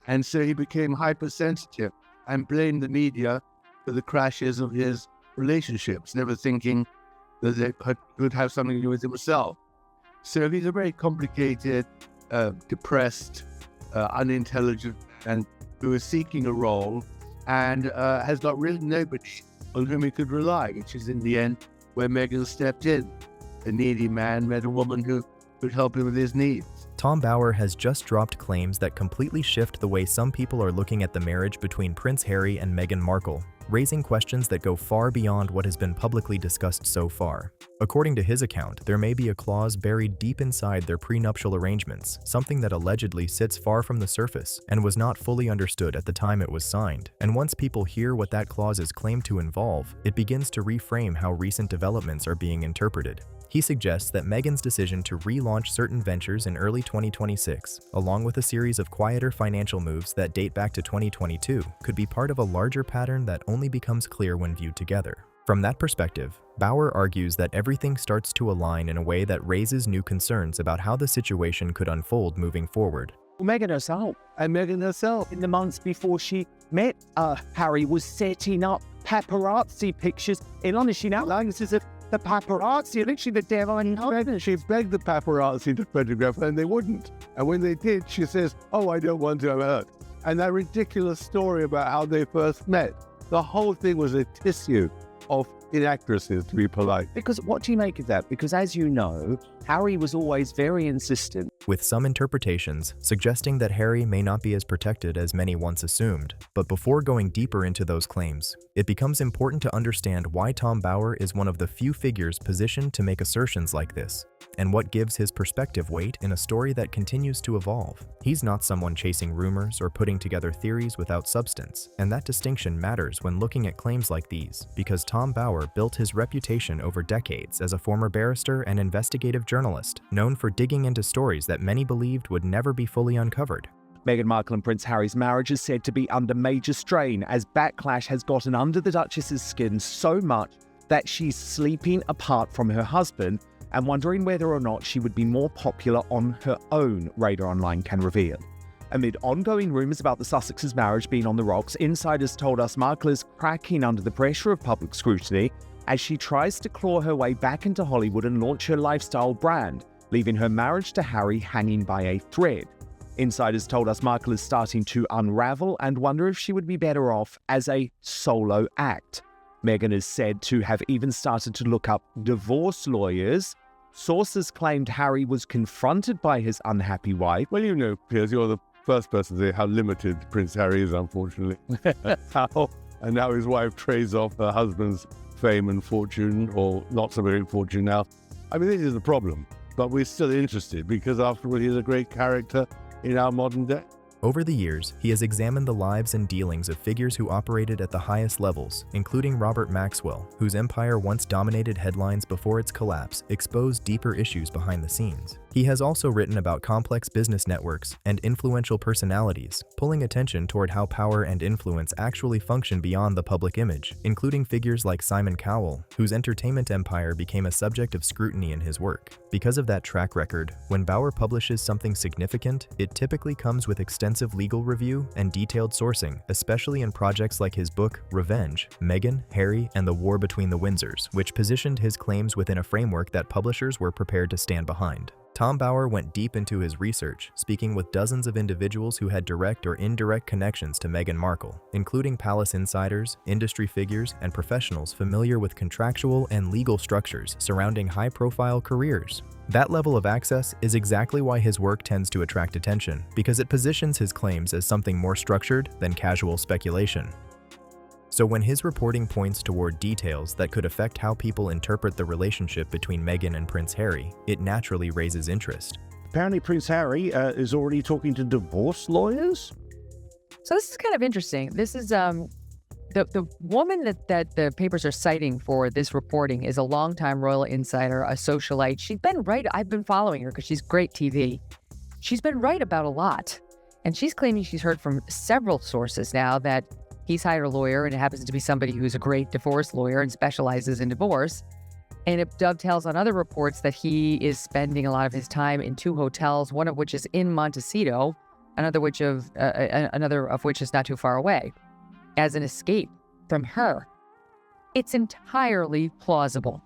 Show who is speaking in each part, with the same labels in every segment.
Speaker 1: And so he became hypersensitive and blamed the media for the crashes of his relationships, never thinking that they could have something to do with himself. So he's a very complicated, depressed, unintelligent, and who is seeking a role and has got really nobody on whom he could rely, which is in the end where Meghan stepped in. A needy man met a woman who could help him with his needs.
Speaker 2: Tom Bower has just dropped claims that completely shift the way some people are looking at the marriage between Prince Harry and Meghan Markle, raising questions that go far beyond what has been publicly discussed so far. According to his account, there may be a clause buried deep inside their prenuptial arrangements, something that allegedly sits far from the surface and was not fully understood at the time it was signed. And once people hear what that clause is claimed to involve, it begins to reframe how recent developments are being interpreted. He suggests that Meghan's decision to relaunch certain ventures in early 2026, along with a series of quieter financial moves that date back to 2022, could be part of a larger pattern that only becomes clear when viewed together. From that perspective, Bower argues that everything starts to align in a way that raises new concerns about how the situation could unfold moving forward.
Speaker 3: Meghan herself,
Speaker 1: In
Speaker 3: the months before she met Harry, was setting up paparazzi pictures in honor. She now likes as if the paparazzi, literally the devil in heaven.
Speaker 1: She begged the paparazzi to photograph her and they wouldn't. And when they did, she says, "Oh, I don't want to have hurt." And that ridiculous story about how they first met, the whole thing was a tissue of inaccuracies, to be polite.
Speaker 3: Because what do you make of that? Because as you know, Harry was always very insistent.
Speaker 2: With some interpretations suggesting that Harry may not be as protected as many once assumed. But before going deeper into those claims, it becomes important to understand why Tom Bower is one of the few figures positioned to make assertions like this, and what gives his perspective weight in a story that continues to evolve. He's not someone chasing rumors or putting together theories without substance, and that distinction matters when looking at claims like these, because Tom Bower built his reputation over decades as a former barrister and investigative journalist, known for digging into stories that many believed would never be fully uncovered.
Speaker 3: Meghan Markle and Prince Harry's marriage is said to be under major strain as backlash has gotten under the Duchess's skin so much that she's sleeping apart from her husband and wondering whether or not she would be more popular on her own, Radar Online can reveal. Amid ongoing rumours about the Sussex's marriage being on the rocks, insiders told us Markle is cracking under the pressure of public scrutiny as she tries to claw her way back into Hollywood and launch her lifestyle brand, leaving her marriage to Harry hanging by a thread. Insiders told us Markle is starting to unravel and wonder if she would be better off as a solo act. Meghan is said to have even started to look up divorce lawyers. Sources claimed Harry was confronted by his unhappy wife.
Speaker 1: Well, you know, Piers, you're the first person to say how limited Prince Harry is, unfortunately. And now his wife trades off her husband's fame and fortune, or not so very fortune now. I mean, this is the problem, but we're still interested because, after all, he's a great character in our modern day.
Speaker 2: Over the years, he has examined the lives and dealings of figures who operated at the highest levels, including Robert Maxwell, whose empire once dominated headlines before its collapse, exposed deeper issues behind the scenes. He has also written about complex business networks and influential personalities, pulling attention toward how power and influence actually function beyond the public image, including figures like Simon Cowell, whose entertainment empire became a subject of scrutiny in his work. Because of that track record, when Bower publishes something significant, it typically comes with extensive legal review and detailed sourcing, especially in projects like his book, Revenge, Meghan, Harry, and the War Between the Windsors, which positioned his claims within a framework that publishers were prepared to stand behind. Tom Bower went deep into his research, speaking with dozens of individuals who had direct or indirect connections to Meghan Markle, including palace insiders, industry figures, and professionals familiar with contractual and legal structures surrounding high-profile careers. That level of access is exactly why his work tends to attract attention, because it positions his claims as something more structured than casual speculation. So when his reporting points toward details that could affect how people interpret the relationship between Meghan and Prince Harry, it naturally raises interest.
Speaker 3: Apparently Prince Harry is already talking to divorce lawyers.
Speaker 4: So this is kind of interesting. This is the woman that the papers are citing for this reporting is a longtime royal insider, a socialite. She's been right. I've been following her because she's great TV. She's been right about a lot. And she's claiming she's heard from several sources now that he's hired a lawyer, and it happens to be somebody who's a great divorce lawyer and specializes in divorce. And it dovetails on other reports that he is spending a lot of his time in 2 hotels, one of which is in Montecito, another of which is not too far away, as an escape from her. It's entirely plausible.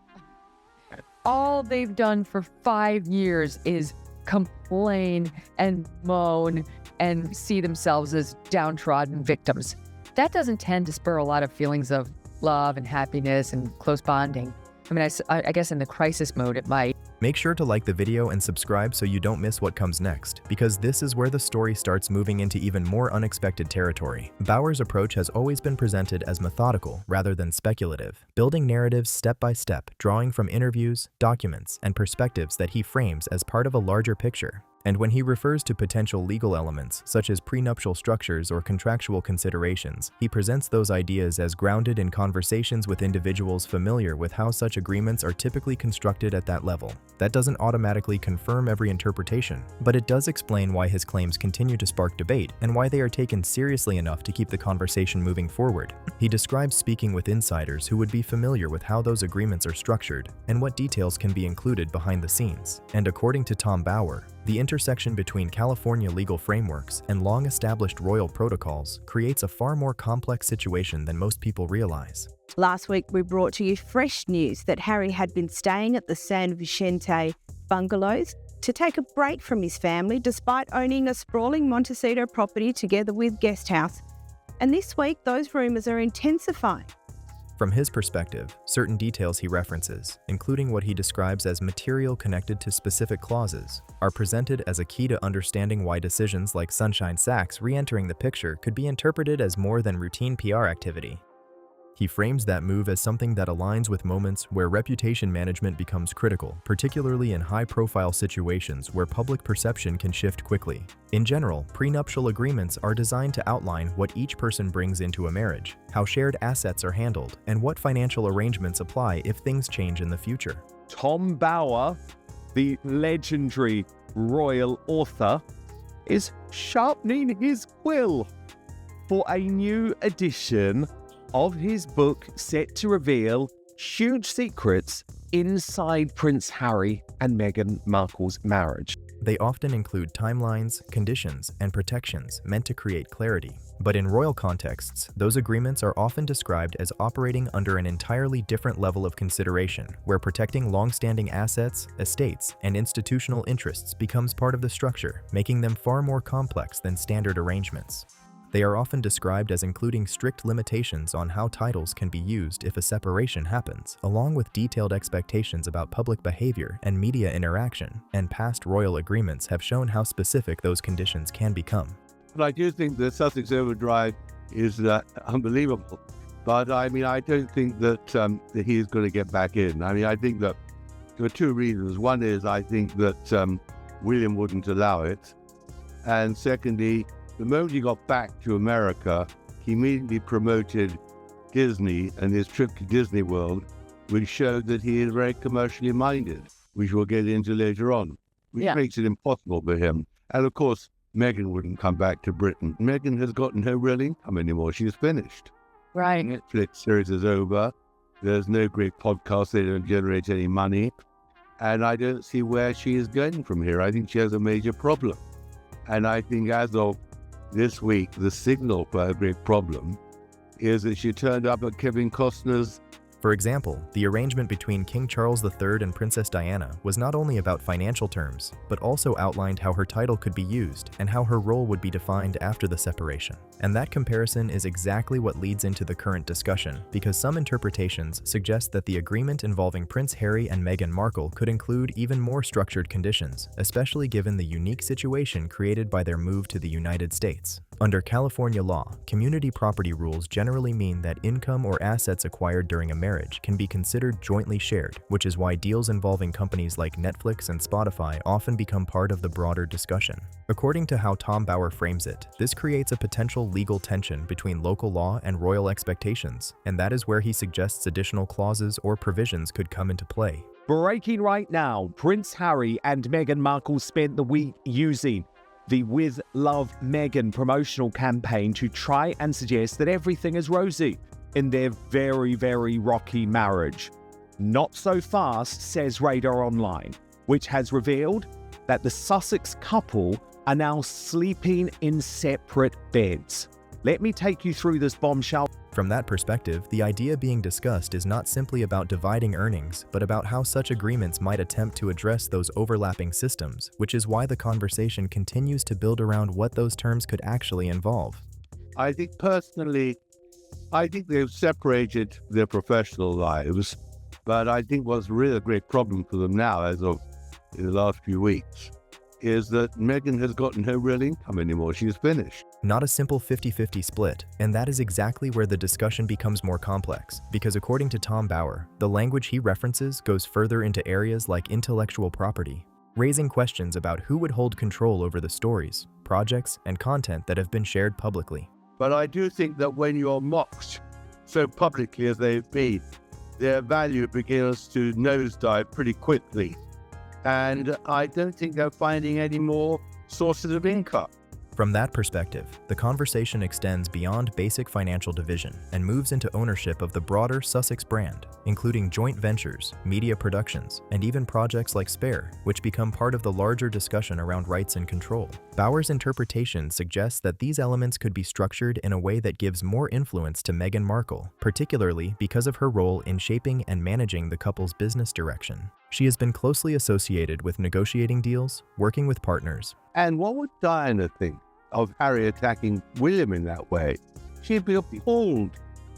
Speaker 4: All they've done for 5 years is complain and moan and see themselves as downtrodden victims. That doesn't tend to spur a lot of feelings of love and happiness and close bonding. I mean, I guess in the crisis mode, it might.
Speaker 2: Make sure to like the video and subscribe so you don't miss what comes next, because this is where the story starts moving into even more unexpected territory. Bauer's approach has always been presented as methodical rather than speculative, building narratives step by step, drawing from interviews, documents, and perspectives that he frames as part of a larger picture. And when he refers to potential legal elements, such as prenuptial structures or contractual considerations, he presents those ideas as grounded in conversations with individuals familiar with how such agreements are typically constructed at that level. That doesn't automatically confirm every interpretation, but it does explain why his claims continue to spark debate and why they are taken seriously enough to keep the conversation moving forward. He describes speaking with insiders who would be familiar with how those agreements are structured and what details can be included behind the scenes. And according to Tom Bauer, the intersection between California legal frameworks and long-established royal protocols creates a far more complex situation than most people realize.
Speaker 5: Last week, we brought to you fresh news that Harry had been staying at the San Vicente bungalows to take a break from his family despite owning a sprawling Montecito property together with Guesthouse. And this week, those rumours are intensifying.
Speaker 2: From his perspective, certain details he references, including what he describes as material connected to specific clauses, are presented as a key to understanding why decisions like Sunshine Sachs re-entering the picture could be interpreted as more than routine PR activity. He frames that move as something that aligns with moments where reputation management becomes critical, particularly in high-profile situations where public perception can shift quickly. In general, prenuptial agreements are designed to outline what each person brings into a marriage, how shared assets are handled, and what financial arrangements apply if things change in the future.
Speaker 3: Tom Bauer, the legendary royal author, is sharpening his quill for a new edition of his book set to reveal huge secrets inside Prince Harry and Meghan Markle's marriage.
Speaker 2: They often include timelines, conditions, and protections meant to create clarity. But in royal contexts, those agreements are often described as operating under an entirely different level of consideration, where protecting long-standing assets, estates, and institutional interests becomes part of the structure, making them far more complex than standard arrangements. They are often described as including strict limitations on how titles can be used if a separation happens, along with detailed expectations about public behavior and media interaction, and past royal agreements have shown how specific those conditions can become.
Speaker 1: But I do think the Sussex overdrive is unbelievable. But I mean, I don't think that he is going to get back in. I mean, I think that there are two reasons. One is I think that William wouldn't allow it. And secondly, the moment he got back to America, he immediately promoted Disney and his trip to Disney World, which showed that he is very commercially minded, which we'll get into later on, which makes it impossible for him. And of course, Meghan wouldn't come back to Britain. Meghan has got no real income anymore. She's finished.
Speaker 4: Right.
Speaker 1: Netflix series is over. There's no great podcast. They don't generate any money. And I don't see where she is going from here. I think she has a major problem. And I think as of this week, the signal for her great problem is that she turned up at Kevin Costner's.
Speaker 2: For example, the arrangement between King Charles III and Princess Diana was not only about financial terms, but also outlined how her title could be used and how her role would be defined after the separation. And that comparison is exactly what leads into the current discussion, because some interpretations suggest that the agreement involving Prince Harry and Meghan Markle could include even more structured conditions, especially given the unique situation created by their move to the United States. Under California law, community property rules generally mean that income or assets acquired during a marriage can be considered jointly shared, which is why deals involving companies like Netflix and Spotify often become part of the broader discussion. According to how Tom Bauer frames it, this creates a potential legal tension between local law and royal expectations, and that is where he suggests additional clauses or provisions could come into play.
Speaker 3: Breaking right now, Prince Harry and Meghan Markle spent the week using the With Love Meghan promotional campaign to try and suggest that everything is rosy in their very, very rocky marriage. Not so fast, says Radar Online, which has revealed that the Sussex couple are now sleeping in separate beds. Let me take you through this bombshell.
Speaker 2: From that perspective, the idea being discussed is not simply about dividing earnings, but about how such agreements might attempt to address those overlapping systems, which is why the conversation continues to build around what those terms could actually involve.
Speaker 1: I think personally, they've separated their professional lives, but I think what's really a great problem for them now, as of in the last few weeks, is that Meghan has got no real income anymore. She's finished.
Speaker 2: Not a simple 50-50 split, and that is exactly where the discussion becomes more complex, because according to Tom Bauer, the language he references goes further into areas like intellectual property, raising questions about who would hold control over the stories, projects, and content that have been shared publicly.
Speaker 1: But I do think that when you're mocked so publicly as they've been, their value begins to nosedive pretty quickly. And I don't think they're finding any more sources of income.
Speaker 2: From that perspective, the conversation extends beyond basic financial division and moves into ownership of the broader Sussex brand, including joint ventures, media productions, and even projects like Spare, which become part of the larger discussion around rights and control. Bauer's interpretation suggests that these elements could be structured in a way that gives more influence to Meghan Markle, particularly because of her role in shaping and managing the couple's business direction. She has been closely associated with negotiating deals, working with partners.
Speaker 1: And what would Diana think of Harry attacking William in that way? She'd be appalled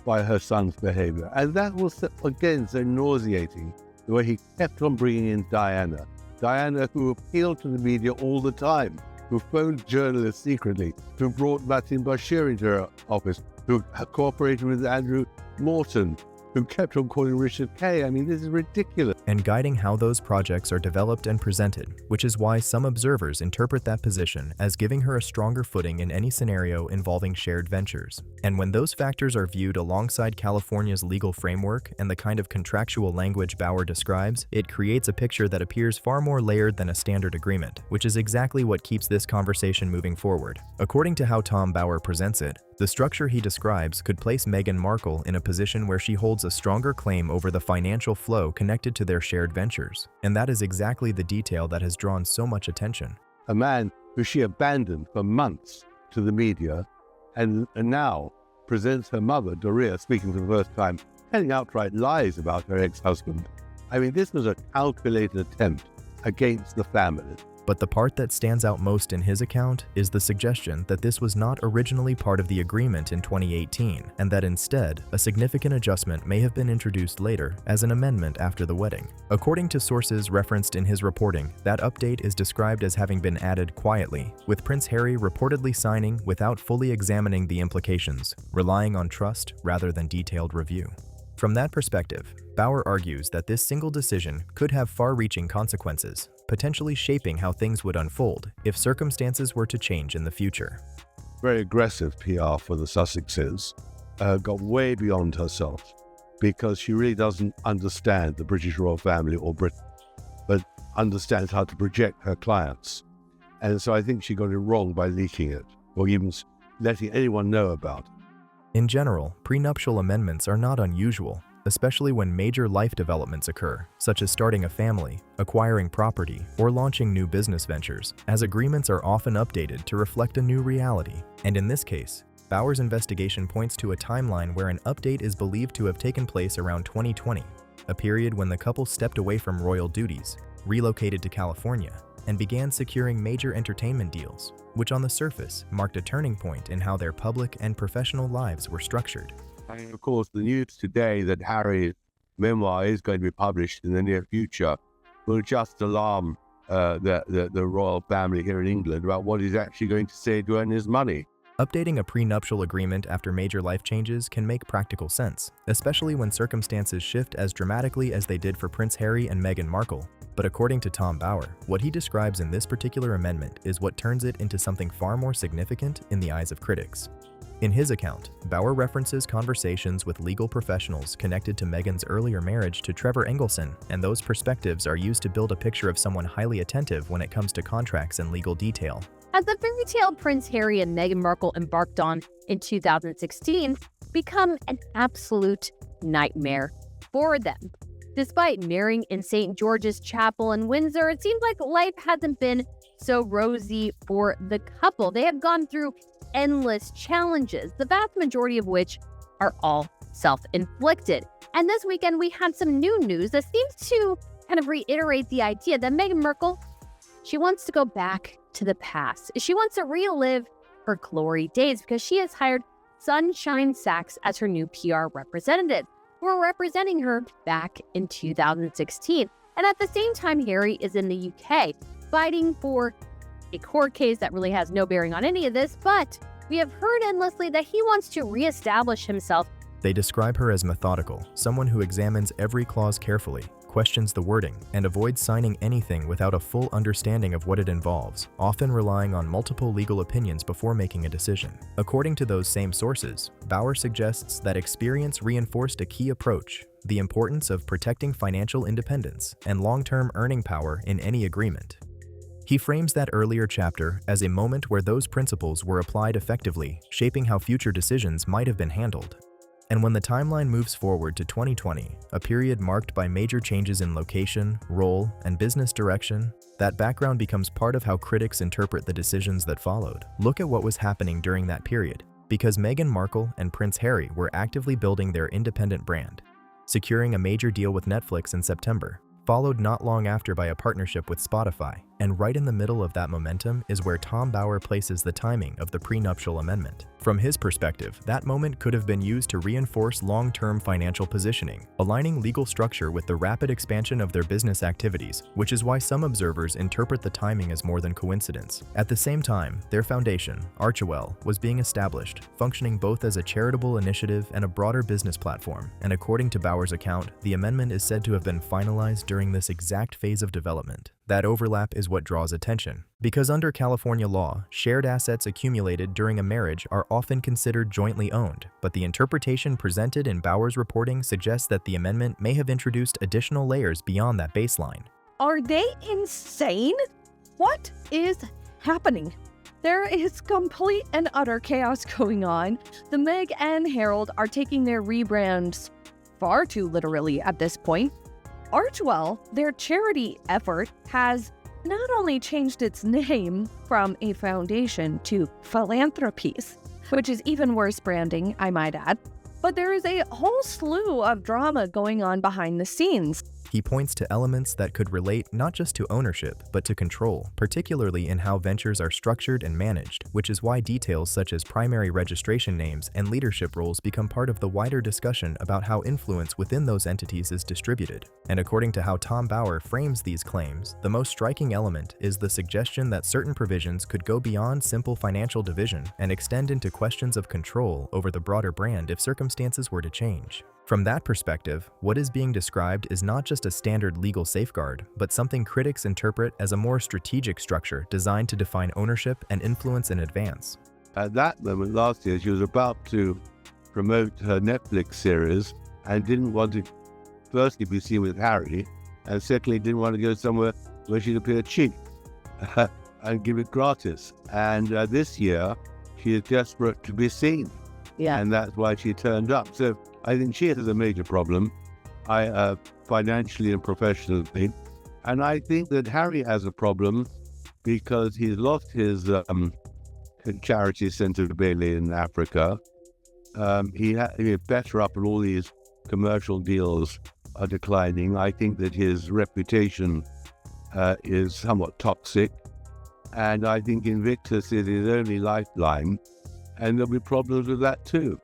Speaker 1: by her son's behavior. And that was, again, so nauseating, the way he kept on bringing in Diana. Diana, who appealed to the media all the time, who phoned journalists secretly, who brought Martin Bashir into her office, who cooperated with Andrew Morton, who kept on calling Richard Kay. I mean, this is ridiculous.
Speaker 2: And guiding how those projects are developed and presented, which is why some observers interpret that position as giving her a stronger footing in any scenario involving shared ventures. And when those factors are viewed alongside California's legal framework and the kind of contractual language Bauer describes, it creates a picture that appears far more layered than a standard agreement, which is exactly what keeps this conversation moving forward. According to how Tom Bauer presents it, the structure he describes could place Meghan Markle in a position where she holds a stronger claim over the financial flow connected to their shared ventures, and that is exactly the detail that has drawn so much attention.
Speaker 1: A man who she abandoned for months to the media, and now presents her mother, Doria, speaking for the first time, telling outright lies about her ex-husband. I mean, this was a calculated attempt against the family.
Speaker 2: But the part that stands out most in his account is the suggestion that this was not originally part of the agreement in 2018, and that instead, a significant adjustment may have been introduced later as an amendment after the wedding. According to sources referenced in his reporting, that update is described as having been added quietly, with Prince Harry reportedly signing without fully examining the implications, relying on trust rather than detailed review. From that perspective, Bauer argues that this single decision could have far-reaching consequences, potentially shaping how things would unfold if circumstances were to change in the future.
Speaker 1: Very aggressive PR for the Sussexes, got way beyond herself, because she really doesn't understand the British royal family or Britain, but understands how to project her clients. And so I think she got it wrong by leaking it, or even letting anyone know about it.
Speaker 2: In general, prenuptial amendments are not unusual, especially when major life developments occur, such as starting a family, acquiring property, or launching new business ventures, as agreements are often updated to reflect a new reality. And in this case, Bauer's investigation points to a timeline where an update is believed to have taken place around 2020, a period when the couple stepped away from royal duties, relocated to California, and began securing major entertainment deals, which on the surface marked a turning point in how their public and professional lives were structured.
Speaker 1: And of course, the news today that Harry's memoir is going to be published in the near future will just alarm the royal family here in England about what he's actually going to say to earn his money.
Speaker 2: Updating a prenuptial agreement after major life changes can make practical sense, especially when circumstances shift as dramatically as they did for Prince Harry and Meghan Markle. But according to Tom Bauer, what he describes in this particular amendment is what turns it into something far more significant in the eyes of critics. In his account, Bauer references conversations with legal professionals connected to Meghan's earlier marriage to Trevor Engelson, and those perspectives are used to build a picture of someone highly attentive when it comes to contracts and legal detail.
Speaker 6: As the fairy tale Prince Harry and Meghan Markle embarked on in 2016 become an absolute nightmare for them. Despite marrying in St. George's Chapel in Windsor, it seems like life hasn't been so rosy for the couple. They have gone through endless challenges, the vast majority of which are all self-inflicted. And this weekend, we had some new news that seems to kind of reiterate the idea that Meghan Markle, she wants to go back to the past. She wants to relive her glory days because she has hired Sunshine Sachs as her new PR representative, who are representing her back in 2016. And at the same time, Harry is in the UK fighting for a court case that really has no bearing on any of this, but we have heard endlessly that he wants to reestablish himself.
Speaker 2: They describe her as methodical, someone who examines every clause carefully, questions the wording, and avoids signing anything without a full understanding of what it involves, often relying on multiple legal opinions before making a decision. According to those same sources, Bauer suggests that experience reinforced a key approach: the importance of protecting financial independence and long-term earning power in any agreement. He frames that earlier chapter as a moment where those principles were applied effectively, shaping how future decisions might have been handled. And when the timeline moves forward to 2020, a period marked by major changes in location, role, and business direction, that background becomes part of how critics interpret the decisions that followed. Look at what was happening during that period, because Meghan Markle and Prince Harry were actively building their independent brand, securing a major deal with Netflix in September, followed not long after by a partnership with Spotify. And right in the middle of that momentum is where Tom Bauer places the timing of the prenuptial amendment. From his perspective, that moment could have been used to reinforce long-term financial positioning, aligning legal structure with the rapid expansion of their business activities, which is why some observers interpret the timing as more than coincidence. At the same time, their foundation, Archewell, was being established, functioning both as a charitable initiative and a broader business platform. And according to Bauer's account, the amendment is said to have been finalized during this exact phase of development. That overlap is what draws attention, because under California law, shared assets accumulated during a marriage are often considered jointly owned, but the interpretation presented in Bauer's reporting suggests that the amendment may have introduced additional layers beyond that baseline.
Speaker 5: Are they insane? What is happening? There is complete and utter chaos going on. The Meg and Harold are taking their rebrands far too literally at this point. Archewell, their charity effort, has not only changed its name from a foundation to philanthropies, which is even worse branding, I might add, but there is a whole slew of drama going on behind the scenes.
Speaker 2: He points to elements that could relate not just to ownership, but to control, particularly in how ventures are structured and managed, which is why details such as primary registration names and leadership roles become part of the wider discussion about how influence within those entities is distributed. And according to how Tom Bauer frames these claims, the most striking element is the suggestion that certain provisions could go beyond simple financial division and extend into questions of control over the broader brand if circumstances were to change. From that perspective, what is being described is not just a standard legal safeguard, but something critics interpret as a more strategic structure designed to define ownership and influence in advance.
Speaker 1: At that moment last year, she was about to promote her Netflix series and didn't want to firstly be seen with Harry, and secondly didn't want to go somewhere where she'd appear cheap and give it gratis. And this year, she is desperate to be seen.
Speaker 5: Yeah.
Speaker 1: And that's why she turned up. So I think she has a major problem, financially and professionally. And I think that Harry has a problem because he's lost his charity centre Bailey in Africa. He better up, and all these commercial deals are declining. I think that his reputation is somewhat toxic. And I think Invictus is his only lifeline. And there'll be problems with that too.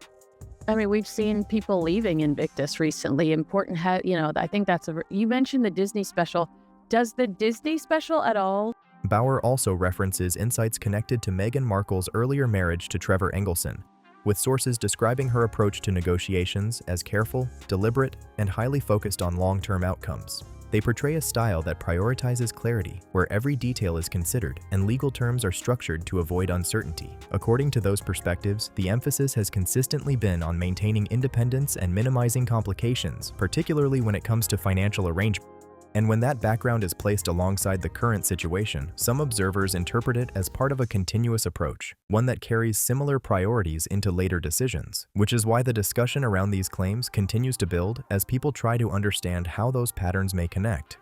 Speaker 4: I mean, we've seen people leaving Invictus recently. Important, I think that's you mentioned the Disney special. Does the Disney special at all?
Speaker 2: Bauer also references insights connected to Meghan Markle's earlier marriage to Trevor Engelson, with sources describing her approach to negotiations as careful, deliberate, and highly focused on long-term outcomes. They portray a style that prioritizes clarity, where every detail is considered and legal terms are structured to avoid uncertainty. According to those perspectives, the emphasis has consistently been on maintaining independence and minimizing complications, particularly when it comes to financial arrangements. And when that background is placed alongside the current situation, some observers interpret it as part of a continuous approach, one that carries similar priorities into later decisions, which is why the discussion around these claims continues to build as people try to understand how those patterns may connect.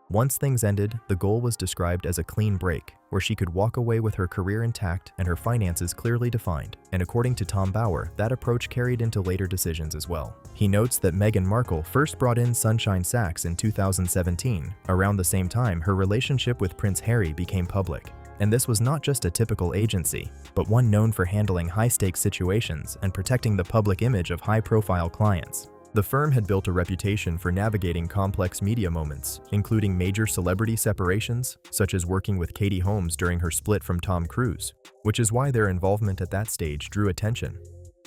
Speaker 2: Once things ended, the goal was described as a clean break, where she could walk away with her career intact and her finances clearly defined. And according to Tom Bauer, that approach carried into later decisions as well. He notes that Meghan Markle first brought in Sunshine Sachs in 2017, around the same time her relationship with Prince Harry became public. And this was not just a typical agency, but one known for handling high-stakes situations and protecting the public image of high-profile clients. The firm had built a reputation for navigating complex media moments, including major celebrity separations, such as working with Katie Holmes during her split from Tom Cruise, which is why their involvement at that stage drew attention.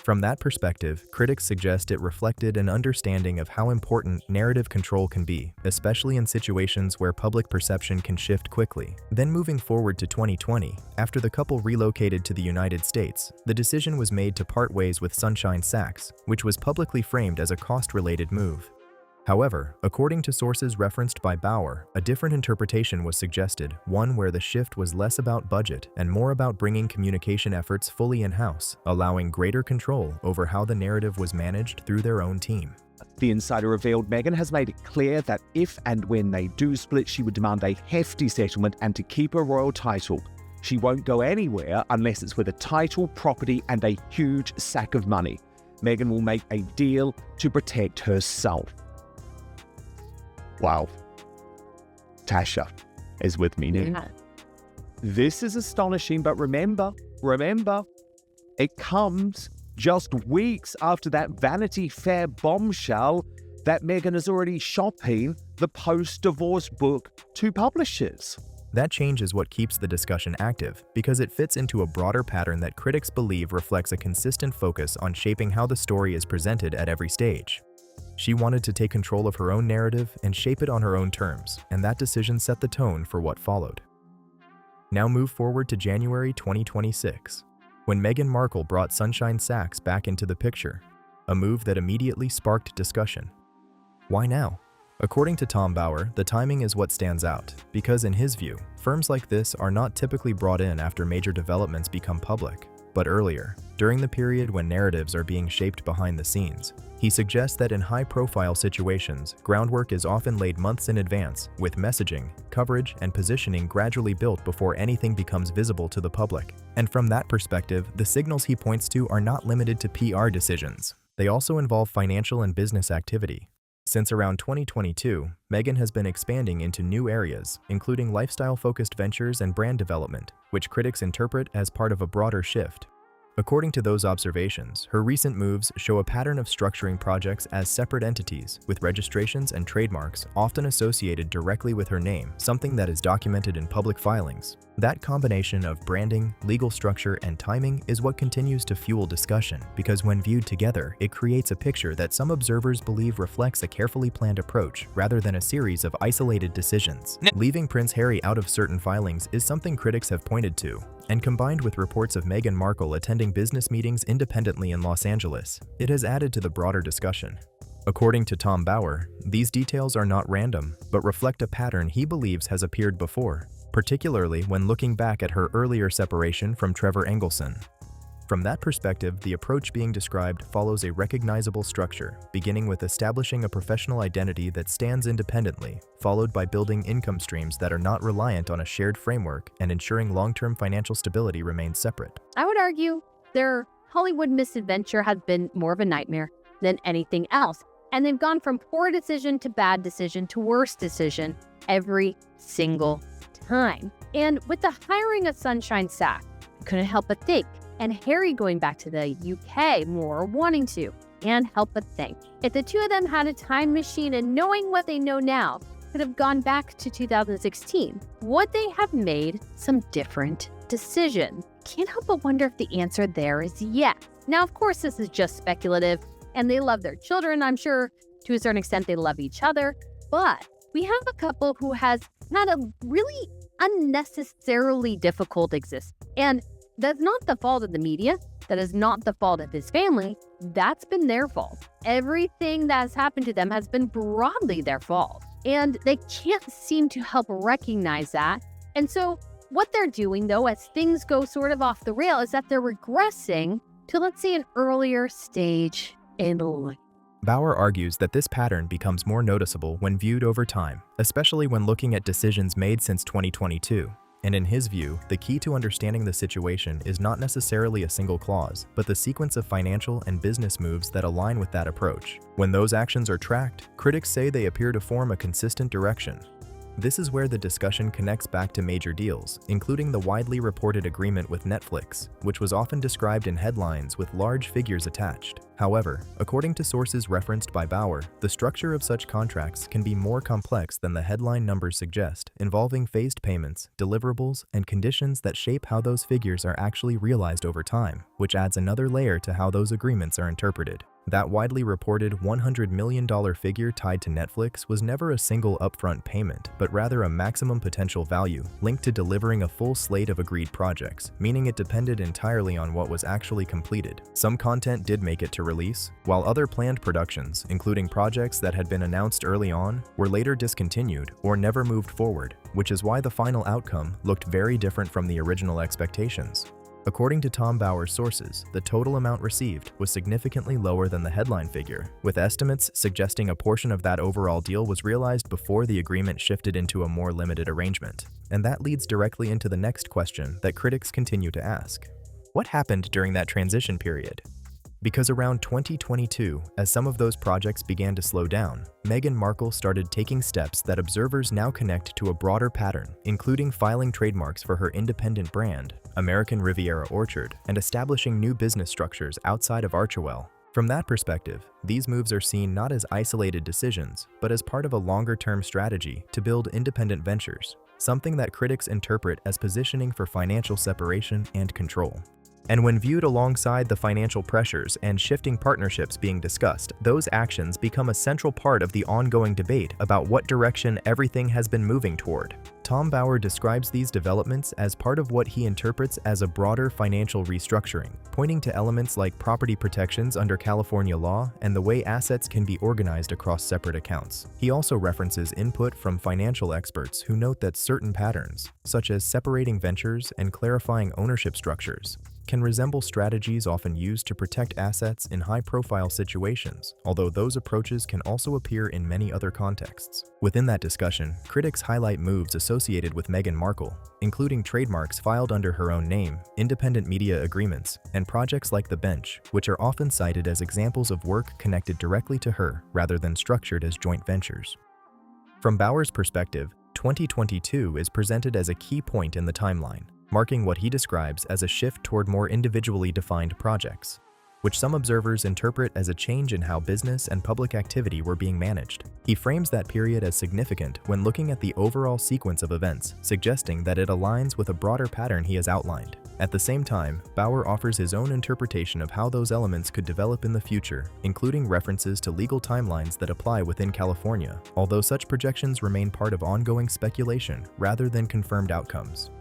Speaker 2: From that perspective, critics suggest it reflected an understanding of how important narrative control can be, especially in situations where public perception can shift quickly. Then moving forward to 2020, after the couple relocated to the United States, the decision was made to part ways with Sunshine Sachs, which was publicly framed as a cost-related move. However, according to sources referenced by Bauer, a different interpretation was suggested, one where the shift was less about budget and more about bringing communication efforts fully in-house, allowing greater control over how the narrative was managed through their own team.
Speaker 3: The insider revealed Meghan has made it clear that if and when they do split, she would demand a hefty settlement and to keep a royal title. She won't go anywhere unless it's with a title, property, and a huge sack of money. Meghan will make a deal to protect herself. Wow. Tasha is with me now.
Speaker 6: Yeah.
Speaker 3: This is astonishing, but remember, it comes just weeks after that Vanity Fair bombshell that Meghan is already shopping the post-divorce book to publishers.
Speaker 2: That change is what keeps the discussion active, because it fits into a broader pattern that critics believe reflects a consistent focus on shaping how the story is presented at every stage. She wanted to take control of her own narrative and shape it on her own terms, and that decision set the tone for what followed. Now move forward to January 2026, when Meghan Markle brought Sunshine Sachs back into the picture, a move that immediately sparked discussion. Why now? According to Tom Bauer, the timing is what stands out, because in his view, firms like this are not typically brought in after major developments become public, but earlier, during the period when narratives are being shaped behind the scenes. He suggests that in high-profile situations, groundwork is often laid months in advance, with messaging, coverage, and positioning gradually built before anything becomes visible to the public. And from that perspective, the signals he points to are not limited to PR decisions. They also involve financial and business activity. Since around 2022, Meghan has been expanding into new areas, including lifestyle-focused ventures and brand development, which critics interpret as part of a broader shift. According to those observations, her recent moves show a pattern of structuring projects as separate entities, with registrations and trademarks often associated directly with her name, something that is documented in public filings. That combination of branding, legal structure, and timing is what continues to fuel discussion, because when viewed together, it creates a picture that some observers believe reflects a carefully planned approach rather than a series of isolated decisions. Leaving Prince Harry out of certain filings is something critics have pointed to, and combined with reports of Meghan Markle attending business meetings independently in Los Angeles, it has added to the broader discussion. According to Tom Bauer, these details are not random, but reflect a pattern he believes has appeared before, particularly when looking back at her earlier separation from Trevor Engelson. From that perspective, the approach being described follows a recognizable structure, beginning with establishing a professional identity that stands independently, followed by building income streams that are not reliant on a shared framework and ensuring long-term financial stability remains separate.
Speaker 6: I would argue their Hollywood misadventure has been more of a nightmare than anything else. And they've gone from poor decision to bad decision to worse decision every single time. And with the hiring of Sunshine Sachs, I couldn't help but think, and Harry going back to the UK more, wanting to, and help but think, if the two of them had a time machine and knowing what they know now, could have gone back to 2016, would they have made some different decisions? Can't help but wonder if the answer there is yes. Now, of course, this is just speculative, and they love their children. I'm sure to a certain extent they love each other, but we have a couple who has had a really unnecessarily difficult existence. And that's not the fault of the media. That is not the fault of his family. That's been their fault. Everything that has happened to them has been broadly their fault. and they can't seem to help recognize that. And so what they're doing, though, as things go sort of off the rail, is that they're regressing to, let's say, an earlier stage in life.
Speaker 2: Bauer argues that this pattern becomes more noticeable when viewed over time, especially when looking at decisions made since 2022. And in his view, the key to understanding the situation is not necessarily a single clause, but the sequence of financial and business moves that align with that approach. When those actions are tracked, critics say they appear to form a consistent direction. This is where the discussion connects back to major deals, including the widely reported agreement with Netflix, which was often described in headlines with large figures attached. However, according to sources referenced by Bauer, the structure of such contracts can be more complex than the headline numbers suggest, involving phased payments, deliverables, and conditions that shape how those figures are actually realized over time, which adds another layer to how those agreements are interpreted. That widely reported $100 million figure tied to Netflix was never a single upfront payment, but rather a maximum potential value linked to delivering a full slate of agreed projects, meaning it depended entirely on what was actually completed. Some content did make it to release, while other planned productions, including projects that had been announced early on, were later discontinued or never moved forward, which is why the final outcome looked very different from the original expectations. According to Tom Bauer's sources, the total amount received was significantly lower than the headline figure, with estimates suggesting a portion of that overall deal was realized before the agreement shifted into a more limited arrangement. And that leads directly into the next question that critics continue to ask. What happened during that transition period? Because around 2022, as some of those projects began to slow down, Meghan Markle started taking steps that observers now connect to a broader pattern, including filing trademarks for her independent brand, American Riviera Orchard, and establishing new business structures outside of Archewell. From that perspective, these moves are seen not as isolated decisions, but as part of a longer-term strategy to build independent ventures, something that critics interpret as positioning for financial separation and control. And when viewed alongside the financial pressures and shifting partnerships being discussed, those actions become a central part of the ongoing debate about what direction everything has been moving toward. Tom Bauer describes these developments as part of what he interprets as a broader financial restructuring, pointing to elements like property protections under California law and the way assets can be organized across separate accounts. He also references input from financial experts who note that certain patterns, such as separating ventures and clarifying ownership structures, can resemble strategies often used to protect assets in high-profile situations, although those approaches can also appear in many other contexts. Within that discussion, critics highlight moves associated with Meghan Markle, including trademarks filed under her own name, independent media agreements, and projects like The Bench, which are often cited as examples of work connected directly to her rather than structured as joint ventures. From Bauer's perspective, 2022 is presented as a key point in the timeline, marking what he describes as a shift toward more individually defined projects, which some observers interpret as a change in how business and public activity were being managed. He frames that period as significant when looking at the overall sequence of events, suggesting that it aligns with a broader pattern he has outlined. At the same time, Bauer offers his own interpretation of how those elements could develop in the future, including references to legal timelines that apply within California, although such projections remain part of ongoing speculation rather than confirmed outcomes.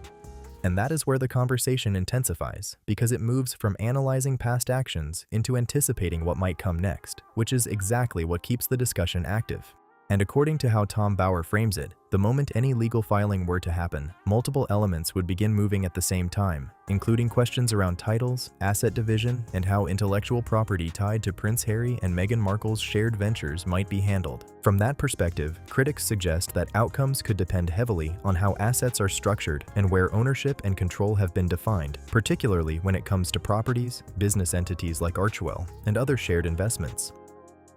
Speaker 2: And that is where the conversation intensifies, because it moves from analyzing past actions into anticipating what might come next, which is exactly what keeps the discussion active. And according to how Tom Bauer frames it, the moment any legal filing were to happen, multiple elements would begin moving at the same time, including questions around titles, asset division, and how intellectual property tied to Prince Harry and Meghan Markle's shared ventures might be handled. From that perspective, critics suggest that outcomes could depend heavily on how assets are structured and where ownership and control have been defined, particularly when it comes to properties, business entities like Archewell, and other shared investments.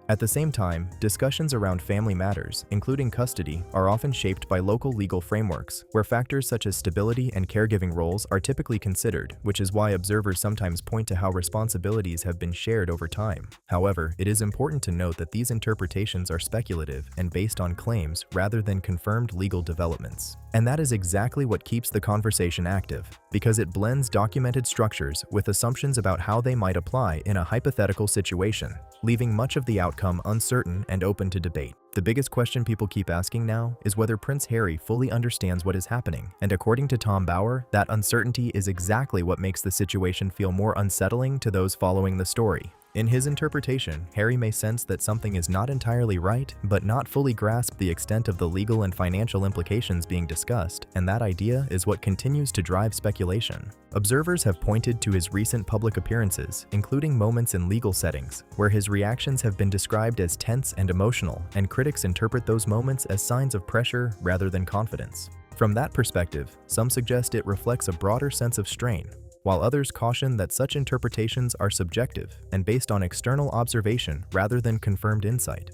Speaker 2: At the same time, discussions around family matters, including custody, are often shaped by local legal frameworks, where factors such as stability and caregiving roles are typically considered, which is why observers sometimes point to how responsibilities have been shared over time. However, it is important to note that these interpretations are speculative and based on claims rather than confirmed legal developments. And that is exactly what keeps the conversation active, because it blends documented structures with assumptions about how they might apply in a hypothetical situation, leaving much of the outcome uncertain and open to debate. The biggest question people keep asking now is whether Prince Harry fully understands what is happening, and according to Tom Bauer, that uncertainty is exactly what makes the situation feel more unsettling to those following the story. In his interpretation, Harry may sense that something is not entirely right, but not fully grasp the extent of the legal and financial implications being discussed, and that idea is what continues to drive speculation. Observers have pointed to his recent public appearances, including moments in legal settings, where his reactions have been described as tense and emotional, and critics interpret those moments as signs of pressure rather than confidence. From that perspective, some suggest it reflects a broader sense of strain, while others caution that such interpretations are subjective and based on external observation rather than confirmed insight.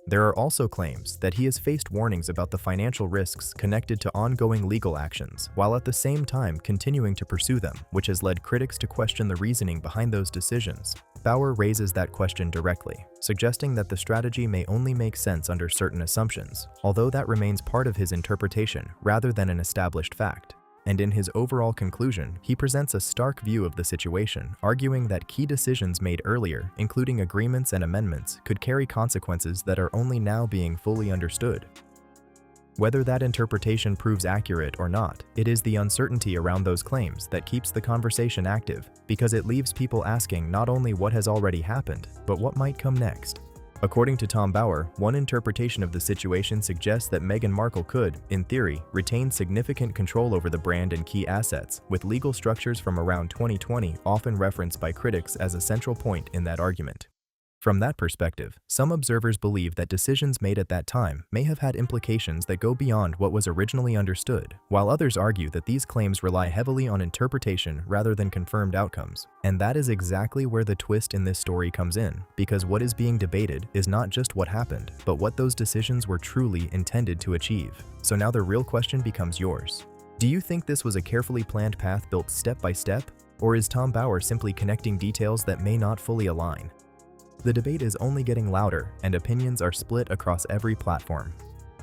Speaker 2: There are also claims that he has faced warnings about the financial risks connected to ongoing legal actions, while at the same time continuing to pursue them, which has led critics to question the reasoning behind those decisions. Bauer raises that question directly, suggesting that the strategy may only make sense under certain assumptions, although that remains part of his interpretation rather than an established fact. And in his overall conclusion, he presents a stark view of the situation, arguing that key decisions made earlier, including agreements and amendments, could carry consequences that are only now being fully understood. Whether that interpretation proves accurate or not, it is the uncertainty around those claims that keeps the conversation active, because it leaves people asking not only what has already happened, but what might come next. According to Tom Bauer, one interpretation of the situation suggests that Meghan Markle could, in theory, retain significant control over the brand and key assets, with legal structures from around 2020 often referenced by critics as a central point in that argument. From that perspective, some observers believe that decisions made at that time may have had implications that go beyond what was originally understood, while others argue that these claims rely heavily on interpretation rather than confirmed outcomes. And that is exactly where the twist in this story comes in, because what is being debated is not just what happened, but what those decisions were truly intended to achieve. So now the real question becomes yours. Do you think this was a carefully planned path built step by step, or is Tom Bauer simply connecting details that may not fully align? The debate is only getting louder, and opinions are split across every platform.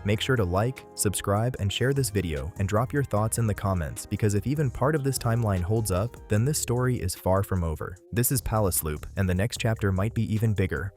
Speaker 2: Make sure to like, subscribe, and share this video, and drop your thoughts in the comments, because if even part of this timeline holds up, then this story is far from over. This is Palace Loop, and the next chapter might be even bigger.